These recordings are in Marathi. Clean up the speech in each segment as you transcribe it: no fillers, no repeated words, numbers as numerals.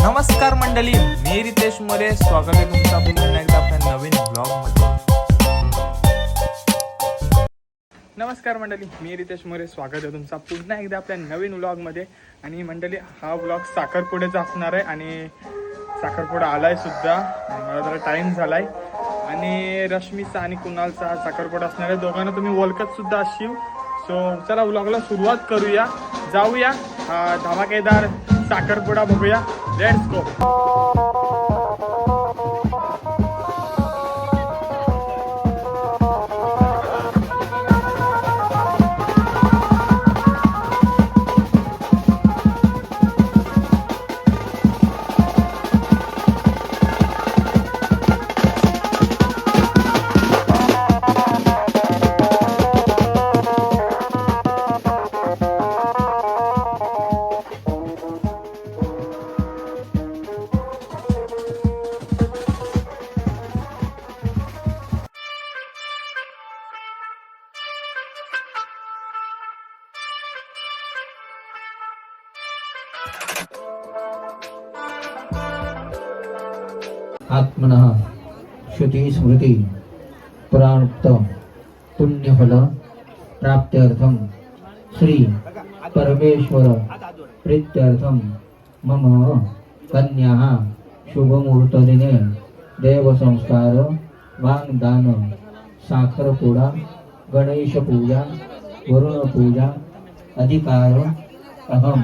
नमस्कार मंडळी, मी रितेश मोरे. स्वागत आहे तुमचं पुन्हा एकदा आपल्या नवीन ब्लॉगमध्ये. नमस्कार मंडळी, मी रितेश मोरे. स्वागत आहे तुमचा पुन्हा एकदा आपल्या नवीन व्लॉगमध्ये. आणि मंडळी, हा व्लॉग साखरपुड्याचा असणार आहे आणि साखरपुडा आलाय सुद्धा. मला जरा टाईम झालाय आणि रश्मीचा आणि कुणालचा हा साखरपुडा असणार आहे. दोघांना तुम्ही ओळखत सुद्धा असशील. सो चला व्लॉगला सुरुवात करूया, जाऊया धमाकेदार साखरपुडा बघूया. Let's go. आत्मनः श्रुति स्मृति पुराणोक्त पुण्यफल प्राप्त्यर्थम श्री परमेश्वर प्रीत्यर्थम मम कन्या शुभमुहूर्तदिने देवसंस्कार वाग्दान साखरपुडा गणेश पूजा वरुण पूजा अधिकार अहम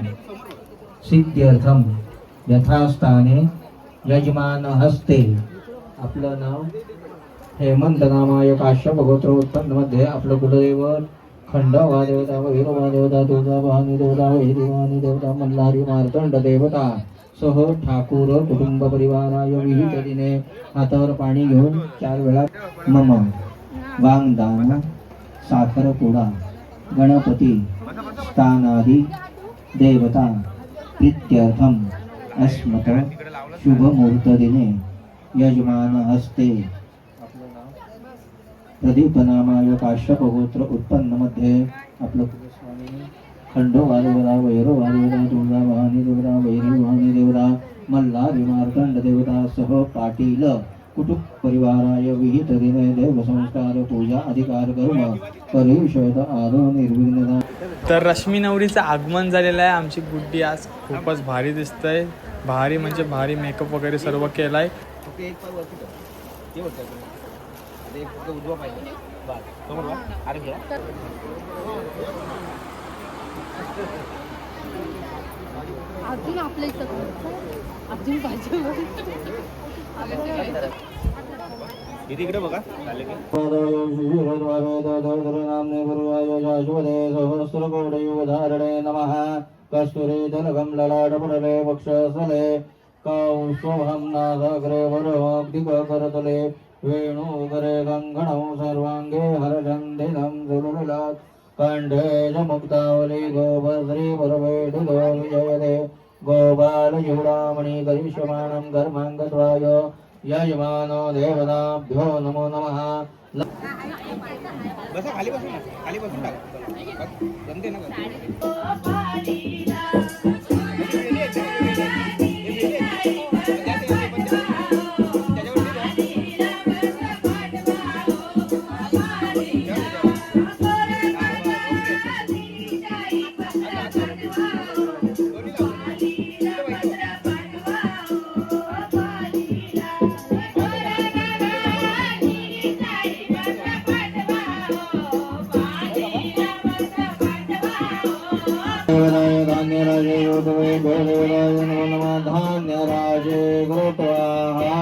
सिद्ध्यर्थम यथास्थाने यजमान हस्ते. आपलं नाव हेमंत नामाय काश्यप गोत्र उत्पन्नमध्ये आपलं कुलदैवत खंडवा देवता वीरवा देवता तुळजा भवानी देवता वैदिवानी देवता मल्हारी मार्तंड देवता सह ठाकूर कुटुंब परिवाराय विहित दिने हातावर पाणी घेऊन 4 वेळा मम वाग्दान साखरपुडा गणपती स्थानादी देवता प्रीत्यर्थम अस्मत शुभ मुहूर्त दिने यजमान हस्ते. आपलं नाव प्रदीप नामाय काश्यप गोत्र उत्पन्न मध्ये आपलं कुलस्वामी खंडोबा देवता वैरोबा देवता तुळजा भवानी देवता वैरी भवानी देवता मल्हारी मार्तंड देवता सह पाटील कुटुंब परिवाराय विहित दिने देव संस्कार पूजा अधिकार कर्म परिषद आदो निर्विघ्नता. तर रश्मी नवरीचं आगमन झालेलं आहे. आमची गुड्डी आज खूपच भारी दिसतंय. भारी म्हणजे भारी मेकअप वगैरे सर्व केलाय. अजून आपल्या इथं अजून पाहिजे इकडे बघा. कस्तुरी धनगम ललाटपटले वक्षस्थले कौस्तुभं नासाग्रे वरवक्तिककरतले वेणुकरे कङ्कणं सर्वाङ्गे हरचन्दिनं सुरलिलात् कण्ठे च मुक्तावली गोपश्री परवेटितो विजयते गोपालचूडामणि करिष्यमाणं कर्माङ्गत्वाय यजमानो देवताभ्यो नमो नमः. बसा खाली बसून टाक. जमते ना धान्यराजे गोत्वाहा.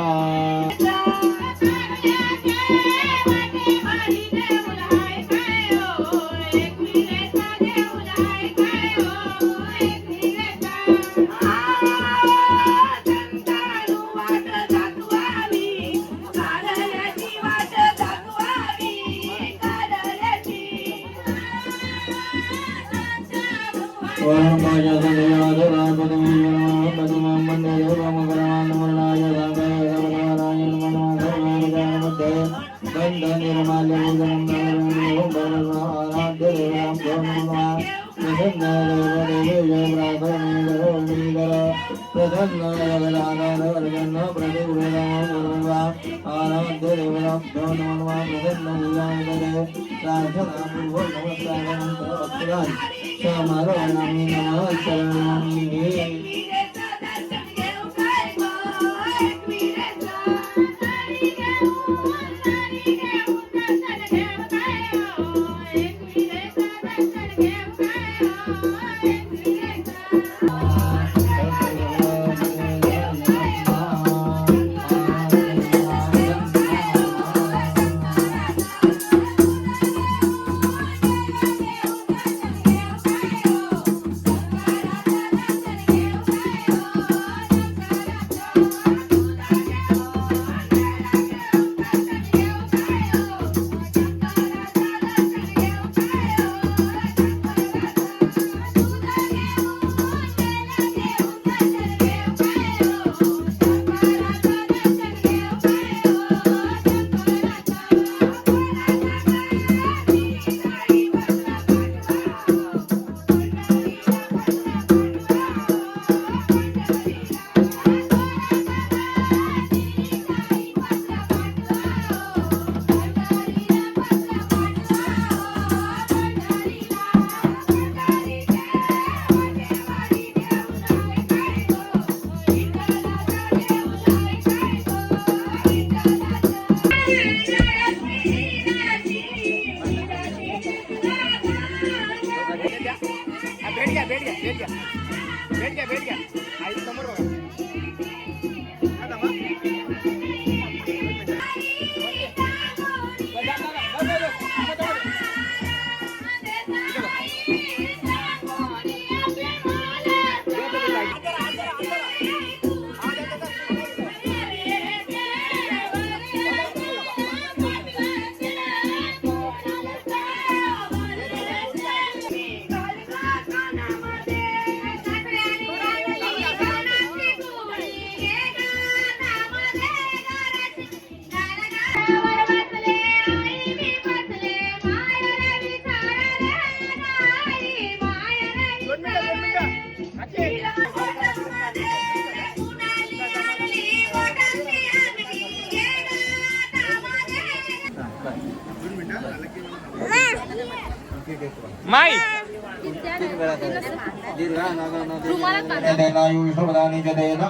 माई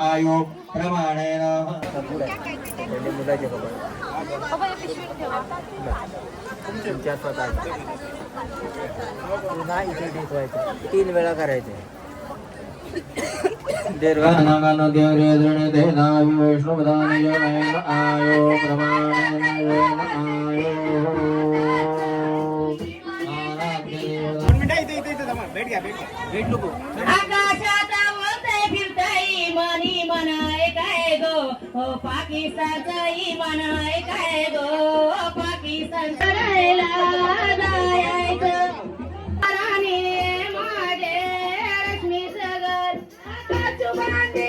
आयु प्रमाणेन तीन वेळा करायचे दीर्घनागान देवरे दृढ देना विष्णुपदानि जनेन आयो प्रमाणेन आयो आकाशात बोलते फिरताई मनी म्हणाय काय गो हो पाकिस्तानचाही म्हणाय काय गो पाकिस्तान करायला जायचं राणी माझे रश्मी सगर काचुबांदे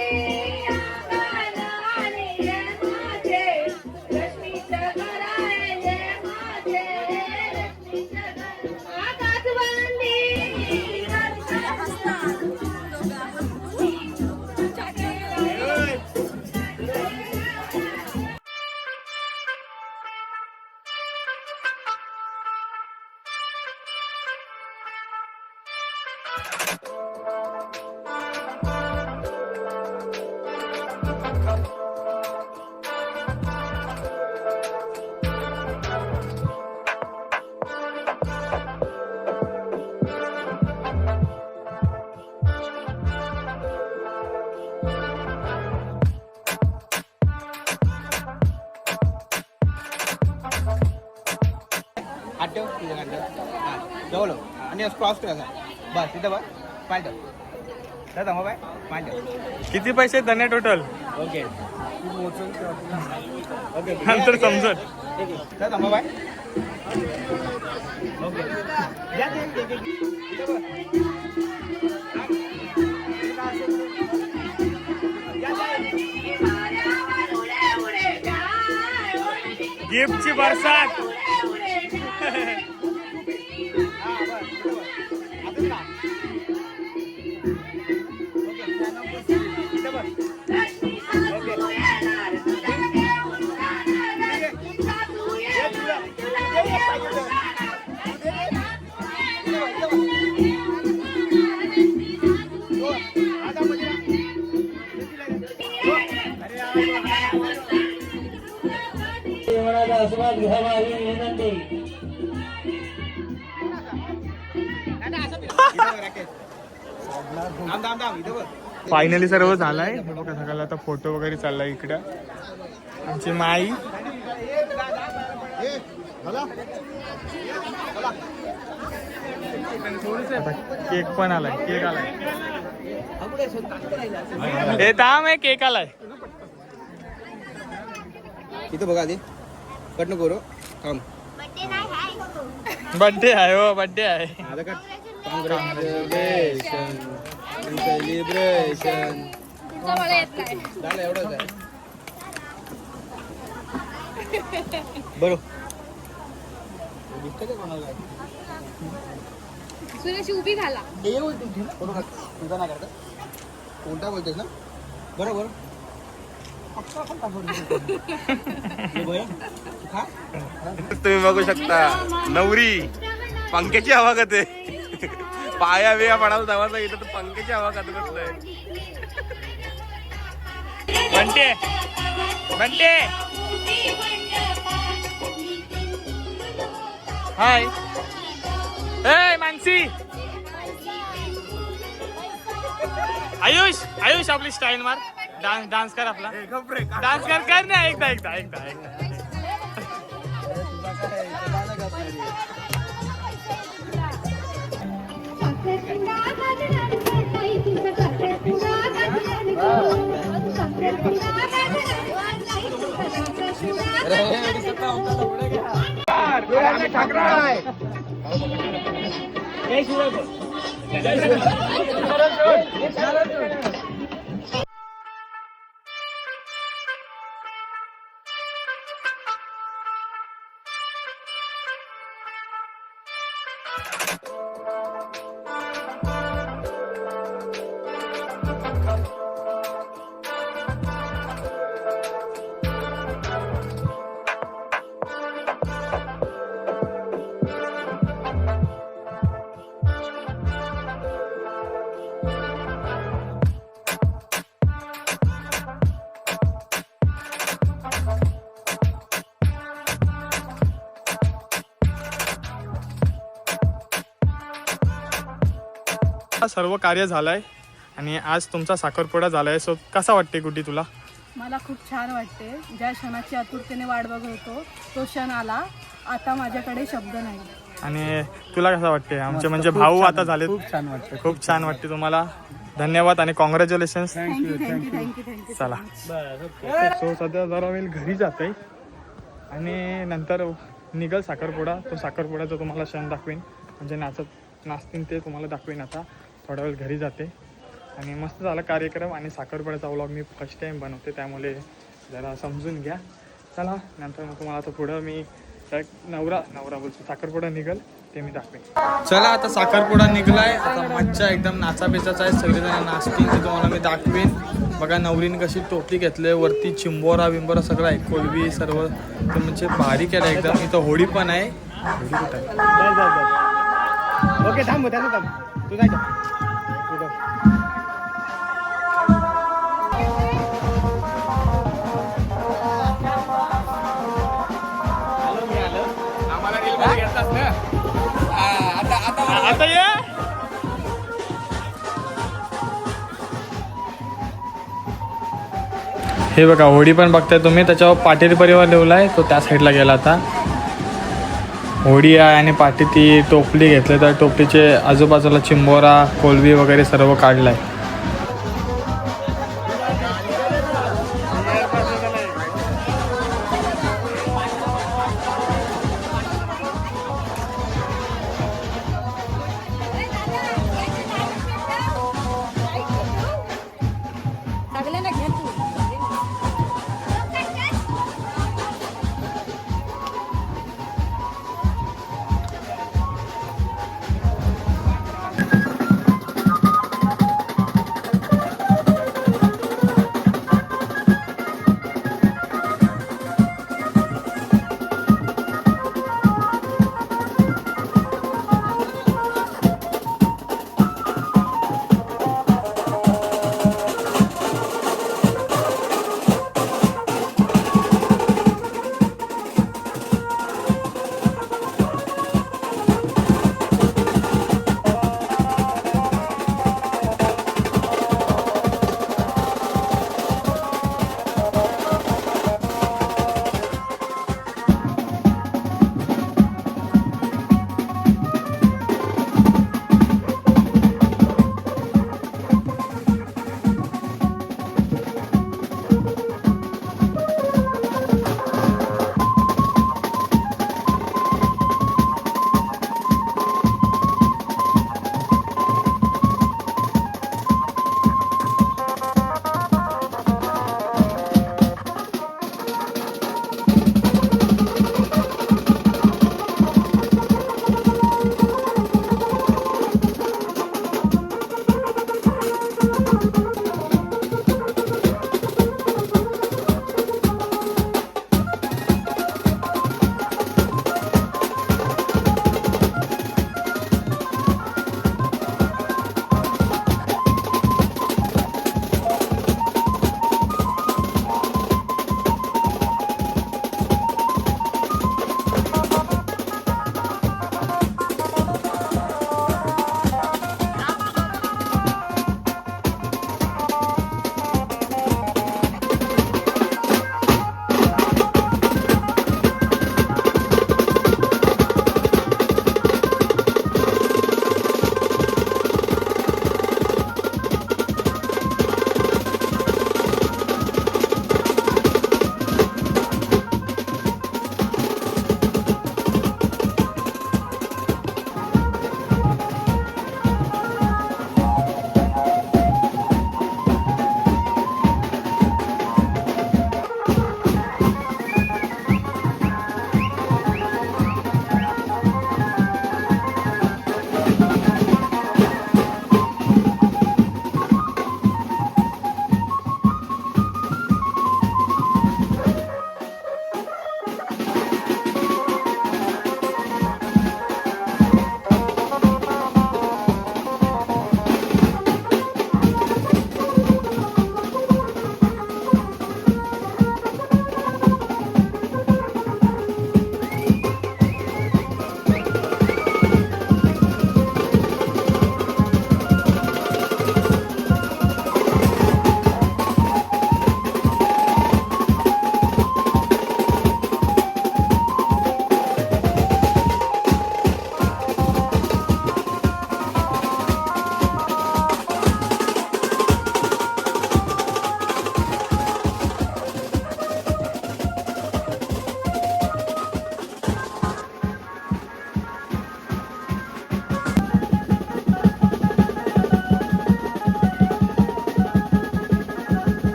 हात ठेव तुझ्या जवळ आणि क्रॉस करायचा बस तिथं बस पाय ठेव दादा मग पाय ठेव किती पैसे धने टोटल ओके ओके नंतर समजत दादा मग ओके या ते गिफ्टची बरसात ओके आशीर्वाद घ्यावा ही विनंती. फायनली सर्व झालाय. बघा सगळ्याला आता फोटो वगैरे चाललाय इकडं. आमची माई आता केक पण आलाय. केक आलाय. हे थांब आहे. केक आलाय. इथं बघा आधी कट नको करू थांब. बर्थडे आहे. हो बर्थडे आहे. आता कट. Congratulation celebration. झालं एवढंच आहे. बरोबर सुरेश उभी घाला. तुझा नाही करता कोणता बोलतेस ना बरोबर. तुम्ही बघू शकता नवरी पंख्याची हवा खाते. पाया बिया पडायला धावायचा इथं तर पंख्याची हवा खात बसलंय. बंटे बंटे हाय. ए मानसी. आयुष आयुष आपली स्टाईल मार. डान्स डान्स कर आपला. डान्स कर कर ना. एकदा एकदा एकदा एकदा. सर्व कार्य झालंय आणि आज तुमचा साखरपुडा झालाय. सो कसा वाटते गुड्डी तुला? मला खूप छान वाटते. ज्या क्षणाची आतुरतेने वाट बघत होतो तो क्षण आला. आता माझ्याकडे शब्द नाही. आणि तुला कसं वाटते? आमचे म्हणजे भाऊ आता झाले. खूप छान वाटतं. खूप छान वाटते. तुम्हाला धन्यवाद आणि कॉंग्रॅच्युलेशन्स. थँक्यू. चला. सो सध्या जरा वेळ घरी जाते आणि नंतर निघल साखरपुडा. तो साखरपुड्याचा तुम्हाला क्षण दाखवेन. म्हणजे नाचतील ते तुम्हाला दाखवेन. आता थोडा वेळ घरी जाते आणि मस्त झाला कार्यक्रम. आणि साखरपुड्याचा व्लॉग मी फर्स्ट टाईम बनवते त्यामुळे जरा समजून घ्या. चला नंतर मग तुम्हाला आता पुढं मी नवरा बोलतो साखरपुडा निघल ते मी दाखवेन. चला आता साखरपुडा निघलाय. आता मज्जा एकदम नाचाबेचाच आहे. सगळेजण नाचतील ते तुम्हाला मी दाखवेन. बघा नवरीने कशी टोपी घेतली. वरती चिंबोरा बिंबोरा सगळं आहे. कोलबी सर्व ते म्हणजे भारी केलं एकदम. इथं होळी पण आहे. होळी कुठं आहे? ओके थांब त्याचं थांब तू जायचं. आता ये. हे बघा होडी पण बघताय तुम्ही. त्याच्यावर पाटील परिवार लिवलाय. तो त्या साईडला गेला. आता होडी आहे आणि पाठी ती टोपली घेतली. तर टोपलीचे आजूबाजूला चिंबोरा कोलबी वगैरे सर्व काढलाय.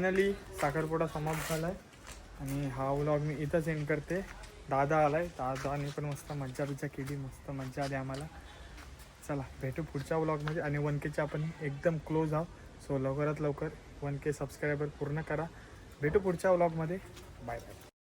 फायनली साखरपुडा समाप्त झाला आहे आणि हा व्लॉग मी इथंच एंड करते. दादा आला आहे, दादाने पण मस्त मज्जा बिज्जा केली, मस्त मज्जा आली आम्हाला. चला भेटू पुढच्या व्लॉगमध्ये. आणि 1Kच्या आपण एकदम क्लोज आहोत, सो लवकरात लवकर 1K सबस्क्रायबर पूर्ण करा. भेटू पुढच्या व्लॉगमध्ये. Bye bye.